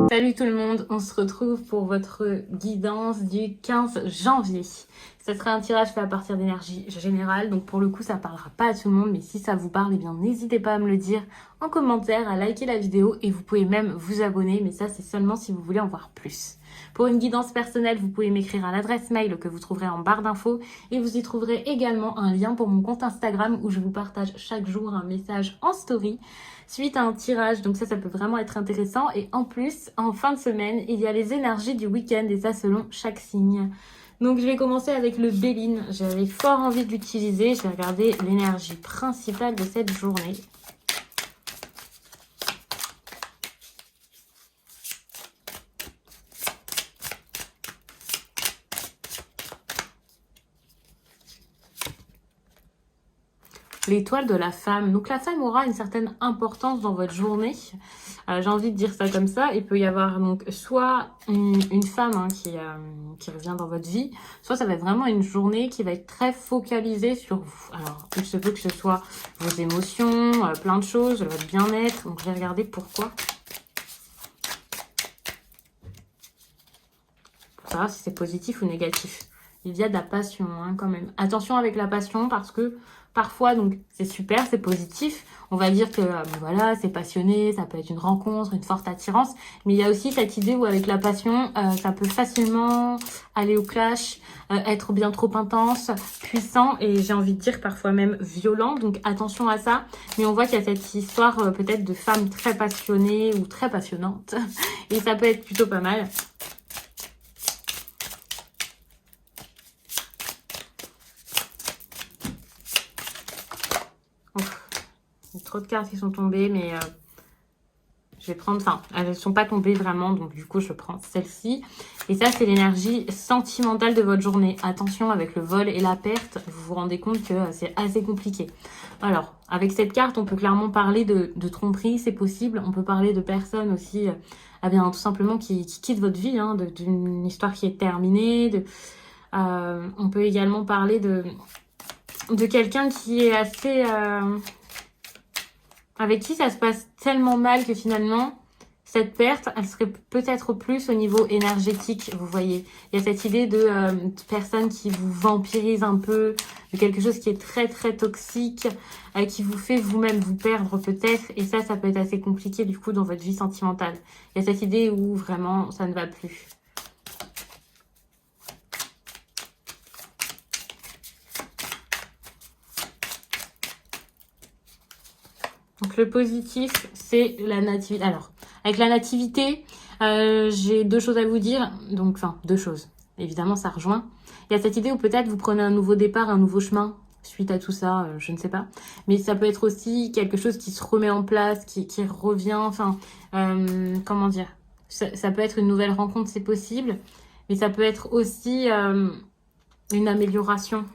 Salut tout le monde, on se retrouve pour votre guidance du 15 janvier. Ce sera un tirage fait à partir d'énergie générale, donc pour le coup ça parlera pas à tout le monde, mais si ça vous parle, eh bien n'hésitez pas à me le dire en commentaire, à liker la vidéo et vous pouvez même vous abonner, mais ça c'est seulement si vous voulez en voir plus. Pour une guidance personnelle, vous pouvez m'écrire à l'adresse mail que vous trouverez en barre d'infos et vous y trouverez également un lien pour mon compte Instagram où je vous partage chaque jour un message en story suite à un tirage, donc ça peut vraiment être intéressant. Et en plus, en fin de semaine, il y a les énergies du week-end et ça selon chaque signe. Donc je vais commencer avec le Béline. J'avais fort envie de l'utiliser. Je vais regarder l'énergie principale de cette journée. L'étoile de la femme. Donc la femme aura une certaine importance dans votre journée. J'ai envie de dire ça comme ça. Il peut y avoir donc soit une femme qui revient dans votre vie, soit ça va être vraiment une journée qui va être très focalisée sur vous. Alors, il se peut que ce soit vos émotions, plein de choses, votre bien-être. Donc je vais regarder pourquoi. Pour savoir si c'est positif ou négatif. Il y a de la passion quand même. Attention avec la passion parce que parfois, donc c'est super, c'est positif. On va dire que voilà, c'est passionné, ça peut être une rencontre, une forte attirance. Mais il y a aussi cette idée où avec la passion, ça peut facilement aller au clash, être bien trop intense, puissant et j'ai envie de dire parfois même violent. Donc attention à ça. Mais on voit qu'il y a cette histoire peut-être de femme très passionnée ou très passionnante. Et ça peut être plutôt pas mal. Il y a trop de cartes qui sont tombées, mais je vais prendre... Enfin, elles ne sont pas tombées vraiment, donc du coup, je prends celle-ci. Et ça, c'est l'énergie sentimentale de votre journée. Attention, avec le vol et la perte, vous vous rendez compte que c'est assez compliqué. Alors, avec cette carte, on peut clairement parler de tromperie, c'est possible. On peut parler de personnes aussi, bien, tout simplement, qui quittent votre vie, d'une histoire qui est terminée. On peut également parler de quelqu'un qui est assez... avec qui ça se passe tellement mal que finalement, cette perte, elle serait peut-être plus au niveau énergétique, vous voyez. Il y a cette idée de personnes qui vous vampirisent un peu, de quelque chose qui est très très toxique, qui vous fait vous-même vous perdre peut-être. Et ça peut être assez compliqué du coup dans votre vie sentimentale. Il y a cette idée où vraiment ça ne va plus. Donc le positif, c'est la nativité. Alors, avec la nativité, j'ai deux choses à vous dire. Donc, enfin, deux choses. Évidemment, ça rejoint. Il y a cette idée où peut-être vous prenez un nouveau départ, un nouveau chemin suite à tout ça, je ne sais pas. Mais ça peut être aussi quelque chose qui se remet en place, qui revient. Enfin, comment dire, ça peut être une nouvelle rencontre, c'est possible. Mais ça peut être aussi une amélioration.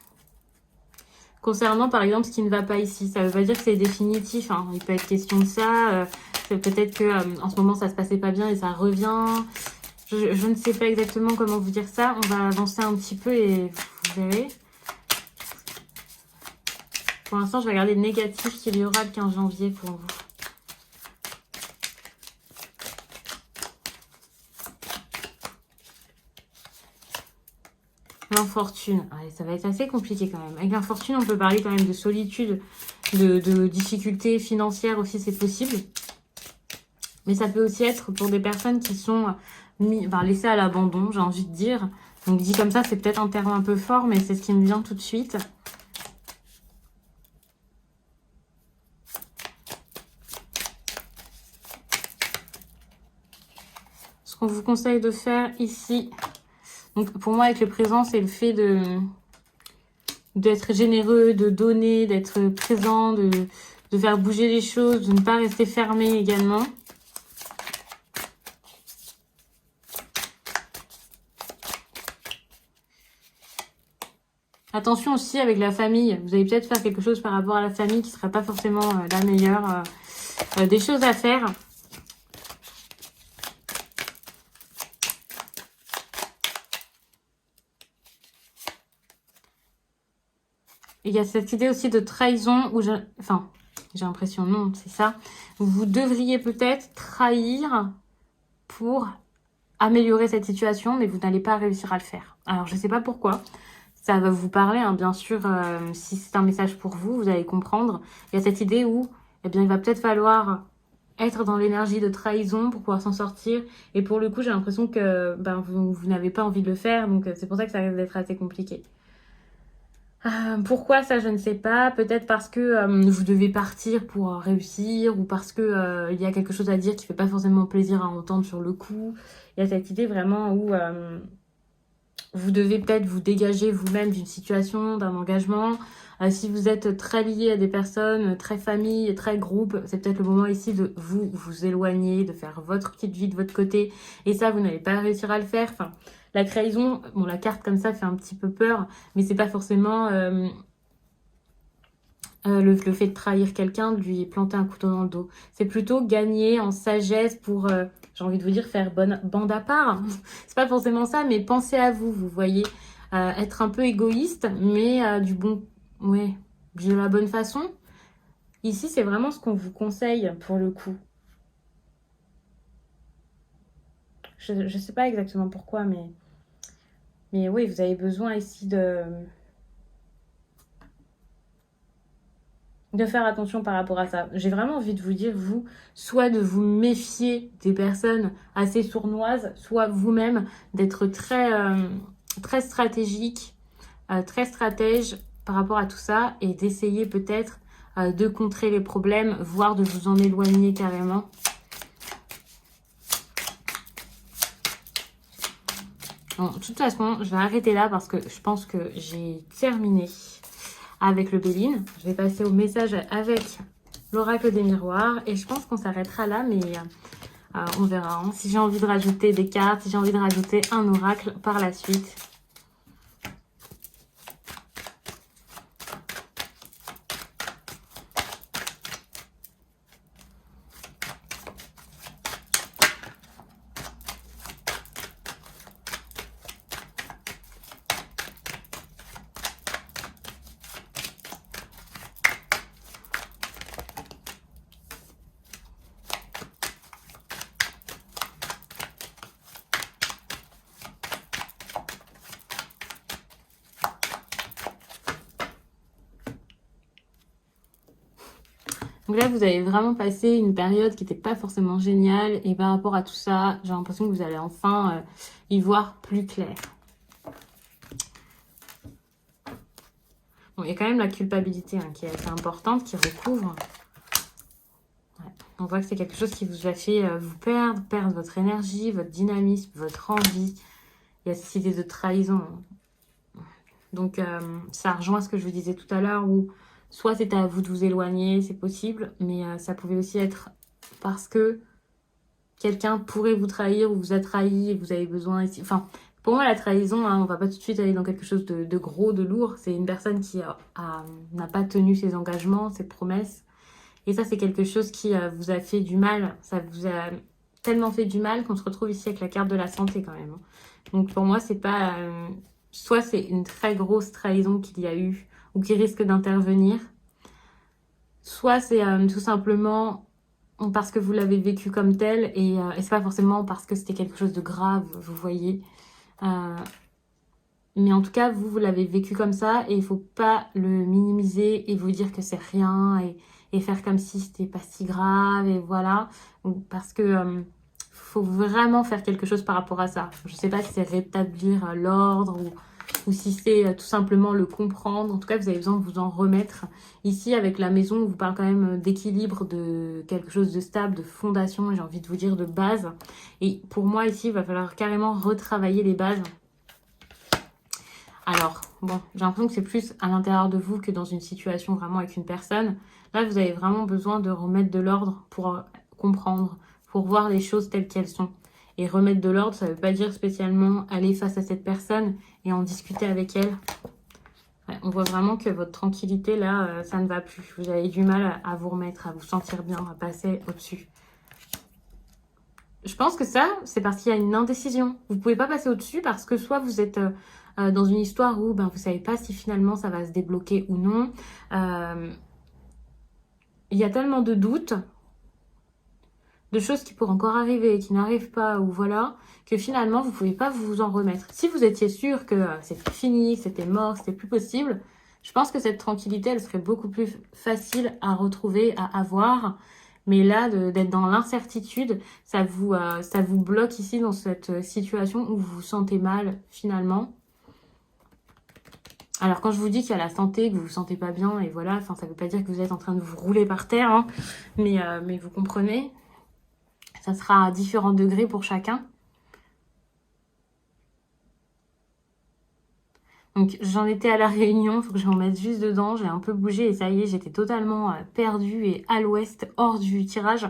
Concernant par exemple ce qui ne va pas ici, ça ne veut pas dire que c'est définitif, il peut être question de ça, peut-être que en ce moment ça se passait pas bien et ça revient, je ne sais pas exactement comment vous dire ça, on va avancer un petit peu et vous verrez. Pour l'instant je vais regarder le négatif qu'il y aura le 15 janvier pour vous. L'infortune, ça va être assez compliqué quand même. Avec l'infortune, on peut parler quand même de solitude, de difficultés financières aussi, c'est possible. Mais ça peut aussi être pour des personnes qui sont laissées à l'abandon, j'ai envie de dire. Donc dit comme ça, c'est peut-être un terme un peu fort, mais c'est ce qui me vient tout de suite. Ce qu'on vous conseille de faire ici... Donc pour moi, avec le présent, c'est le fait d'être généreux, de donner, d'être présent, de faire bouger les choses, de ne pas rester fermé également. Attention aussi avec la famille. Vous allez peut-être faire quelque chose par rapport à la famille qui ne sera pas forcément la meilleure. Des choses à faire. Il y a cette idée aussi de trahison où J'ai l'impression, non, c'est ça. Vous devriez peut-être trahir pour améliorer cette situation, mais vous n'allez pas réussir à le faire. Alors, je ne sais pas pourquoi. Ça va vous parler, hein, bien sûr. Si c'est un message pour vous, vous allez comprendre. Il y a cette idée où, eh bien, il va peut-être falloir être dans l'énergie de trahison pour pouvoir s'en sortir. Et pour le coup, j'ai l'impression que ben, vous n'avez pas envie de le faire. Donc, c'est pour ça que ça risque d'être assez compliqué. Pourquoi ça, je ne sais pas. Peut-être parce que vous devez partir pour réussir ou parce que il y a quelque chose à dire qui fait pas forcément plaisir à entendre sur le coup. Il y a cette idée vraiment où vous devez peut-être vous dégager vous-même d'une situation, d'un engagement. Si vous êtes très lié à des personnes, très famille, très groupe, c'est peut-être le moment ici de vous éloigner, de faire votre petite vie de votre côté. Et ça, vous n'allez pas réussir à le faire. Enfin, la trahison, bon, la carte comme ça fait un petit peu peur, mais c'est pas forcément le fait de trahir quelqu'un, de lui planter un couteau dans le dos. C'est plutôt gagner en sagesse pour, j'ai envie de vous dire, faire bande à part. C'est pas forcément ça, mais pensez à vous, vous voyez. Être un peu égoïste, mais du bon, ouais, de la bonne façon. Ici, c'est vraiment ce qu'on vous conseille pour le coup. Je sais pas exactement pourquoi, mais oui, vous avez besoin ici de faire attention par rapport à ça. J'ai vraiment envie de vous dire, vous, soit de vous méfier des personnes assez sournoises, soit vous-même d'être très stratégique, très stratège par rapport à tout ça et d'essayer peut-être de contrer les problèmes, voire de vous en éloigner carrément. Bon, de toute façon, je vais arrêter là parce que je pense que j'ai terminé avec le Béline. Je vais passer au message avec l'oracle des miroirs et je pense qu'on s'arrêtera là, mais on verra. Hein. Si j'ai envie de rajouter des cartes, si j'ai envie de rajouter un oracle par la suite. Donc là, vous avez vraiment passé une période qui n'était pas forcément géniale. Et par rapport à tout ça, j'ai l'impression que vous allez enfin y voir plus clair. Bon, il y a quand même la culpabilité qui est assez importante, qui recouvre. Ouais. On voit que c'est quelque chose qui vous a fait vous perdre votre énergie, votre dynamisme, votre envie. Il y a cette idée de trahison. Donc, ça rejoint ce que je vous disais tout à l'heure où soit c'était à vous de vous éloigner, c'est possible, mais ça pouvait aussi être parce que quelqu'un pourrait vous trahir ou vous a trahi et vous avez besoin ici. Enfin, pour moi, la trahison, on va pas tout de suite aller dans quelque chose de gros, de lourd. C'est une personne qui n'a pas tenu ses engagements, ses promesses. Et ça, c'est quelque chose qui vous a fait du mal. Ça vous a tellement fait du mal qu'on se retrouve ici avec la carte de la santé quand même. Donc pour moi, c'est pas... soit c'est une très grosse trahison qu'il y a eu ou qui risque d'intervenir. Soit c'est tout simplement parce que vous l'avez vécu comme tel et c'est pas forcément parce que c'était quelque chose de grave, vous voyez. Mais en tout cas, vous l'avez vécu comme ça et il faut pas le minimiser et vous dire que c'est rien et faire comme si c'était pas si grave et voilà. Parce que faut vraiment faire quelque chose par rapport à ça. Je sais pas si c'est rétablir l'ordre ou si c'est tout simplement le comprendre. En tout cas, vous avez besoin de vous en remettre. Ici, avec la maison, on vous parle quand même d'équilibre, de quelque chose de stable, de fondation, j'ai envie de vous dire de base. Et pour moi, ici, il va falloir carrément retravailler les bases. Alors, bon, j'ai l'impression que c'est plus à l'intérieur de vous que dans une situation vraiment avec une personne. Là, vous avez vraiment besoin de remettre de l'ordre pour comprendre, pour voir les choses telles qu'elles sont. Et remettre de l'ordre, ça ne veut pas dire spécialement aller face à cette personne et en discuter avec elle. Ouais, on voit vraiment que votre tranquillité, là, ça ne va plus. Vous avez du mal à vous remettre, à vous sentir bien, à passer au-dessus. Je pense que ça, c'est parce qu'il y a une indécision. Vous ne pouvez pas passer au-dessus parce que soit vous êtes dans une histoire où vous ne savez pas si finalement ça va se débloquer ou non. il y a tellement de doutes, de choses qui pourraient encore arriver, qui n'arrivent pas, ou voilà, que finalement, vous ne pouvez pas vous en remettre. Si vous étiez sûr que c'était fini, que c'était mort, que c'était plus possible, je pense que cette tranquillité, elle serait beaucoup plus facile à retrouver, à avoir. Mais là, d'être dans l'incertitude, ça vous bloque ici dans cette situation où vous vous sentez mal, finalement. Alors, quand je vous dis qu'il y a la santé, que vous vous sentez pas bien, et voilà, enfin, ça veut pas dire que vous êtes en train de vous rouler par terre, hein, mais vous comprenez. Ça sera à différents degrés pour chacun. Donc, j'en étais à la réunion, il faut que je m'en mette juste dedans. J'ai un peu bougé et ça y est, j'étais totalement perdue et à l'ouest, hors du tirage.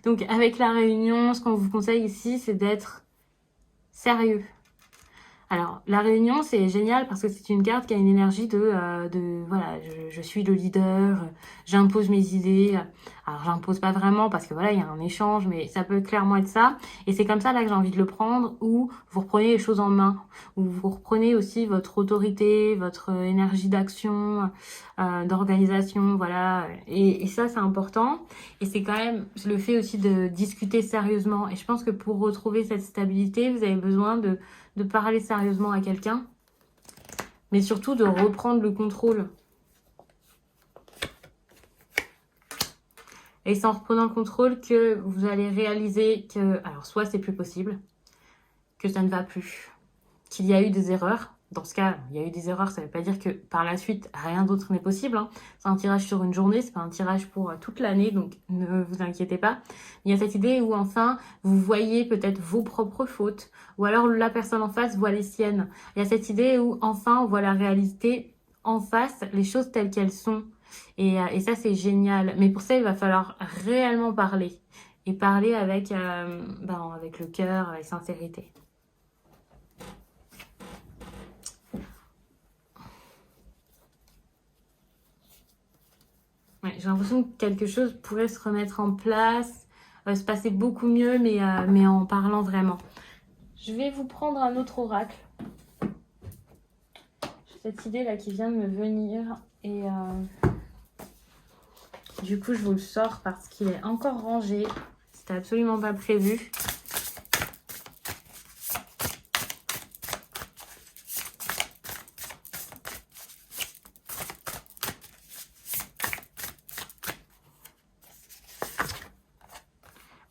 Donc, avec la réunion, ce qu'on vous conseille ici, c'est d'être sérieux. Alors, la réunion, c'est génial parce que c'est une carte qui a une énergie voilà, je suis le leader, j'impose mes idées. Alors, j'impose pas vraiment parce que voilà, il y a un échange, mais ça peut clairement être ça. Et c'est comme ça là que j'ai envie de le prendre, où vous reprenez les choses en main, où vous reprenez aussi votre autorité, votre énergie d'action, d'organisation, voilà. Et ça, c'est important. Et c'est quand même le fait aussi de discuter sérieusement. Et je pense que pour retrouver cette stabilité, vous avez besoin de parler sérieusement à quelqu'un, mais surtout de reprendre le contrôle. Et c'est en reprenant le contrôle que vous allez réaliser que, alors soit c'est plus possible, que ça ne va plus, qu'il y a eu des erreurs. Dans ce cas, il y a eu des erreurs, ça ne veut pas dire que par la suite, rien d'autre n'est possible. Hein. C'est un tirage sur une journée, c'est pas un tirage pour toute l'année, donc ne vous inquiétez pas. Il y a cette idée où enfin, vous voyez peut-être vos propres fautes, ou alors la personne en face voit les siennes. Il y a cette idée où enfin, on voit la réalité en face, les choses telles qu'elles sont. Et ça, c'est génial. Mais pour ça, il va falloir réellement parler. Et parler avec le cœur, avec sincérité. Ouais, j'ai l'impression que quelque chose pourrait se remettre en place, se passer beaucoup mieux, mais en parlant vraiment. Je vais vous prendre un autre oracle. J'ai cette idée là qui vient de me venir et du coup je vous le sors parce qu'il est encore rangé. C'était absolument pas prévu.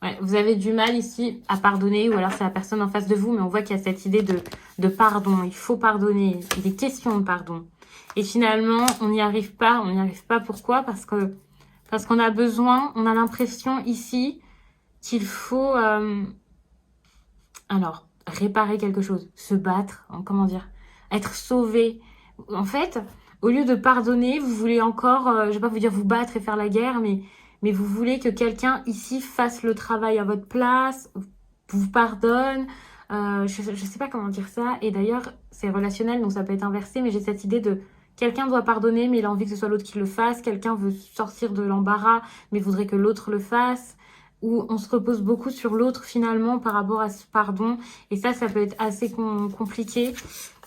Ouais, vous avez du mal ici à pardonner, ou alors c'est la personne en face de vous, mais on voit qu'il y a cette idée de pardon. Il faut pardonner, il est question de pardon. Et finalement, on n'y arrive pas. On n'y arrive pas, pourquoi? Parce qu'on a besoin, on a l'impression ici qu'il faut alors réparer quelque chose, se battre, hein, comment dire, être sauvé. En fait, au lieu de pardonner, vous voulez encore, je vais pas vous dire vous battre et faire la guerre, mais vous voulez que quelqu'un ici fasse le travail à votre place, vous pardonne. Je sais pas comment dire ça. Et d'ailleurs, c'est relationnel, donc ça peut être inversé, mais j'ai cette idée de quelqu'un doit pardonner, mais il a envie que ce soit l'autre qui le fasse. Quelqu'un veut sortir de l'embarras, mais voudrait que l'autre le fasse. Où on se repose beaucoup sur l'autre finalement par rapport à ce pardon. Et ça peut être assez compliqué.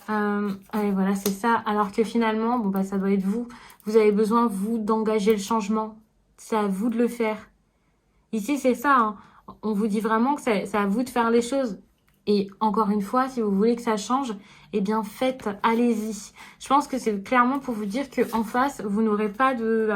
Allez, voilà, c'est ça. Alors que finalement, bon bah ça doit être vous. Vous avez besoin, vous, d'engager le changement. C'est à vous de le faire. Ici, c'est ça. Hein. On vous dit vraiment que c'est à vous de faire les choses. Et encore une fois, si vous voulez que ça change, eh bien faites, allez-y. Je pense que c'est clairement pour vous dire qu'en face, vous n'aurez pas de...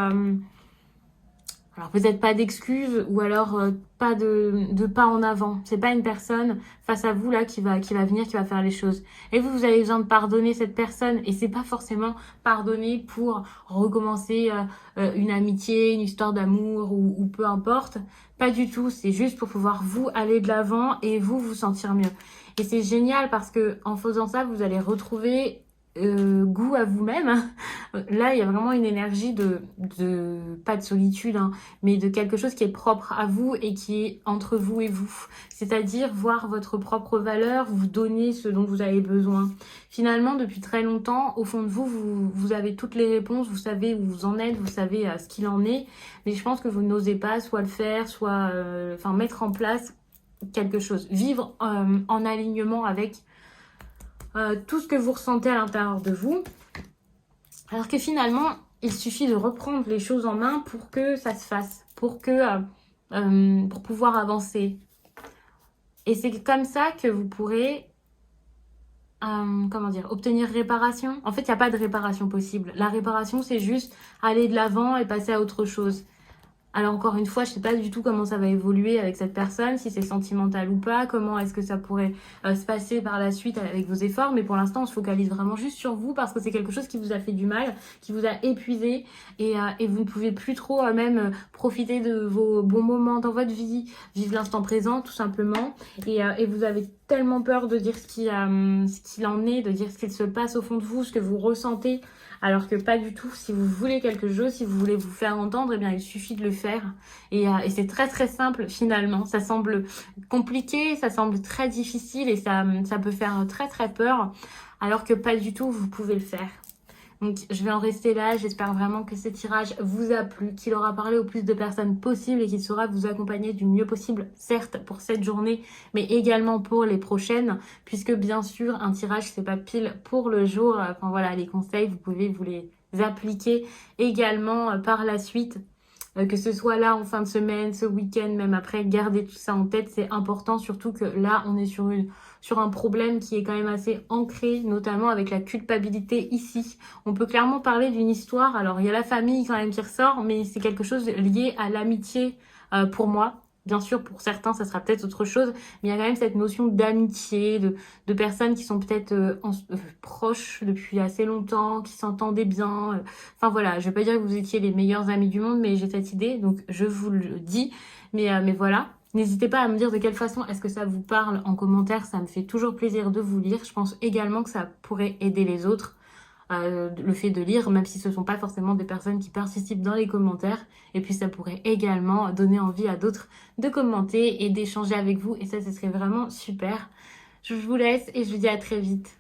alors peut-être pas d'excuses ou alors pas de pas en avant. C'est pas une personne face à vous là qui va venir, qui va faire les choses. Et vous avez besoin de pardonner cette personne. Et c'est pas forcément pardonner pour recommencer une amitié, une histoire d'amour ou peu importe. Pas du tout. C'est juste pour pouvoir vous aller de l'avant et vous sentir mieux. Et c'est génial parce que en faisant ça, vous allez retrouver goût à vous-même. Là, il y a vraiment une énergie pas de solitude, hein, mais de quelque chose qui est propre à vous et qui est entre vous et vous. C'est-à-dire voir votre propre valeur, vous donner ce dont vous avez besoin. Finalement, depuis très longtemps, au fond de vous avez toutes les réponses, vous savez où vous en êtes, vous savez ce qu'il en est, mais je pense que vous n'osez pas soit le faire, soit mettre en place quelque chose. Vivre en alignement avec tout ce que vous ressentez à l'intérieur de vous. Alors que finalement, il suffit de reprendre les choses en main pour que ça se fasse, pour pouvoir avancer. Et c'est comme ça que vous pourrez, comment dire, obtenir réparation. En fait, il n'y a pas de réparation possible. La réparation, c'est juste aller de l'avant et passer à autre chose. Alors encore une fois, je ne sais pas du tout comment ça va évoluer avec cette personne, si c'est sentimental ou pas, comment est-ce que ça pourrait se passer par la suite avec vos efforts. Mais pour l'instant, on se focalise vraiment juste sur vous parce que c'est quelque chose qui vous a fait du mal, qui vous a épuisé et vous ne pouvez plus trop profiter de vos bons moments dans votre vie, vivre l'instant présent tout simplement. Et vous avez tellement peur de dire ce qu'il en est, de dire ce qu'il se passe au fond de vous, ce que vous ressentez. Alors que pas du tout. Si vous voulez quelque chose, si vous voulez vous faire entendre, eh bien il suffit de le faire. Et c'est très très simple finalement. Ça semble compliqué, ça semble très difficile et ça peut faire très très peur. Alors que pas du tout, vous pouvez le faire. Donc je vais en rester là, j'espère vraiment que ce tirage vous a plu, qu'il aura parlé au plus de personnes possible et qu'il saura vous accompagner du mieux possible, certes pour cette journée, mais également pour les prochaines, puisque bien sûr un tirage c'est pas pile pour le jour, enfin voilà les conseils vous pouvez vous les appliquer également par la suite. Que ce soit là en fin de semaine, ce week-end, même après, gardez tout ça en tête, c'est important, surtout que là, on est sur un problème qui est quand même assez ancré, notamment avec la culpabilité ici. On peut clairement parler d'une histoire, alors il y a la famille quand même qui ressort, mais c'est quelque chose lié à l'amitié pour moi. Bien sûr, pour certains, ça sera peut-être autre chose, mais il y a quand même cette notion d'amitié, de personnes qui sont peut-être proches depuis assez longtemps, qui s'entendaient bien. Enfin voilà, je vais pas dire que vous étiez les meilleurs amis du monde, mais j'ai cette idée, donc je vous le dis. Mais voilà, n'hésitez pas à me dire de quelle façon est-ce que ça vous parle en commentaire, ça me fait toujours plaisir de vous lire. Je pense également que ça pourrait aider les autres. Le fait de lire, même si ce ne sont pas forcément des personnes qui participent dans les commentaires. Et puis ça pourrait également donner envie à d'autres de commenter et d'échanger avec vous. Et ça, ce serait vraiment super. Je vous laisse et je vous dis à très vite.